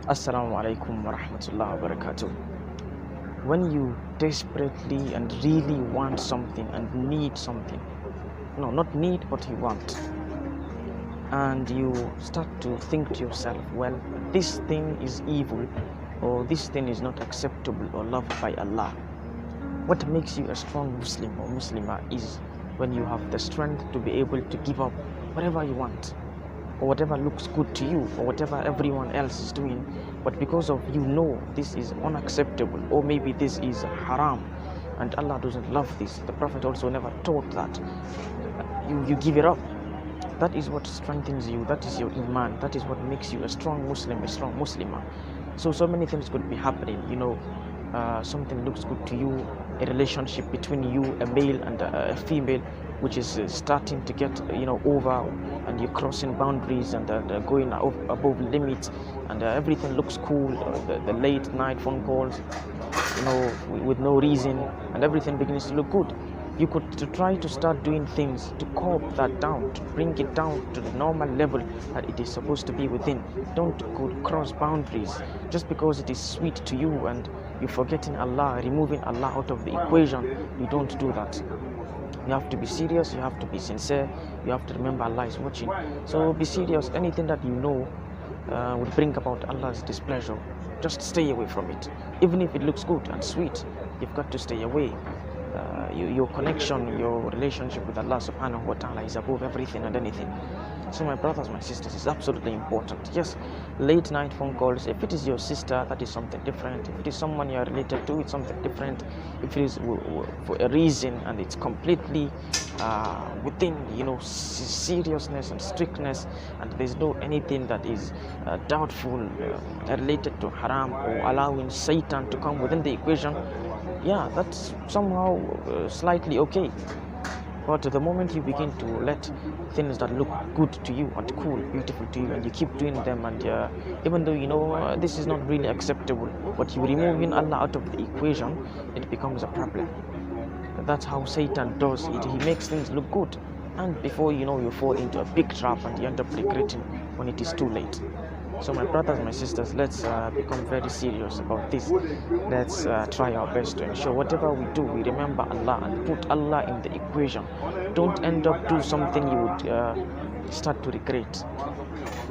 Assalamu alaikum wa rahmatullahi wa barakatuh. When you desperately and really want something and need something, no, not need, but you want, and you start to think to yourself, well, this thing is evil, or this thing is not acceptable or loved by Allah. What makes you a strong Muslim or Muslimah is when you have the strength to be able to give up whatever you want, or whatever looks good to you, or whatever everyone else is doing, but because of you know this is unacceptable, or maybe this is haram and Allah doesn't love this. The Prophet also never taught that. You give it up. That is what strengthens you. That is your iman. That is what makes you a strong Muslim, a strong Muslimah. So many things could be happening. Something looks good to you, a relationship between you, a male and a female, which is starting to get over, and you're crossing boundaries and going above limits, and everything looks cool. The late night phone calls, with no reason, and everything begins to look good. You could try to start doing things to curb that down, to bring it down to the normal level that it is supposed to be within. Don't cross boundaries just because it is sweet to you and you're forgetting Allah, removing Allah out of the equation. You don't do that. You have to be serious, you have to be sincere, you have to remember Allah is watching. So be serious. Anything that you know would bring about Allah's displeasure, just stay away from it. Even if it looks good and sweet, you've got to stay away. Your connection, your relationship with Allah subhanahu wa ta'ala is above everything and anything. So my brothers, my sisters, it's absolutely important. Yes, late night phone calls, if it is your sister, that is something different. If it is someone you are related to, it's something different. If it is for a reason and it's completely within seriousness and strictness, and there's no anything that is doubtful related to haram or allowing Satan to come within the equation, yeah, that's somehow slightly okay. But the moment you begin to let things that look good to you and cool, beautiful to you, and you keep doing them, and even though this is not really acceptable, but you're removing Allah out of the equation, it becomes a problem. That's how Satan does it. He makes things look good, and before you know, you fall into a big trap and you end up regretting when it is too late. So my brothers, my sisters, let's become very serious about this. Let's try our best to ensure whatever we do, we remember Allah and put Allah in the equation. Don't end up do something you would start to regret.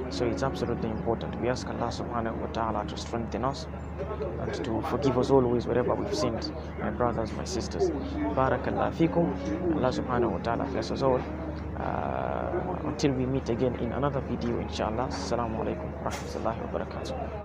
So it's absolutely important. We ask Allah subhanahu wa ta'ala to strengthen us and to forgive us always wherever we've sinned. My brothers, my sisters, barakallah fikum. Allah subhanahu wa ta'ala bless us all. Until we meet again in another video, inshallah. Assalamu alaikum wa rahmatullahi wa barakatuh.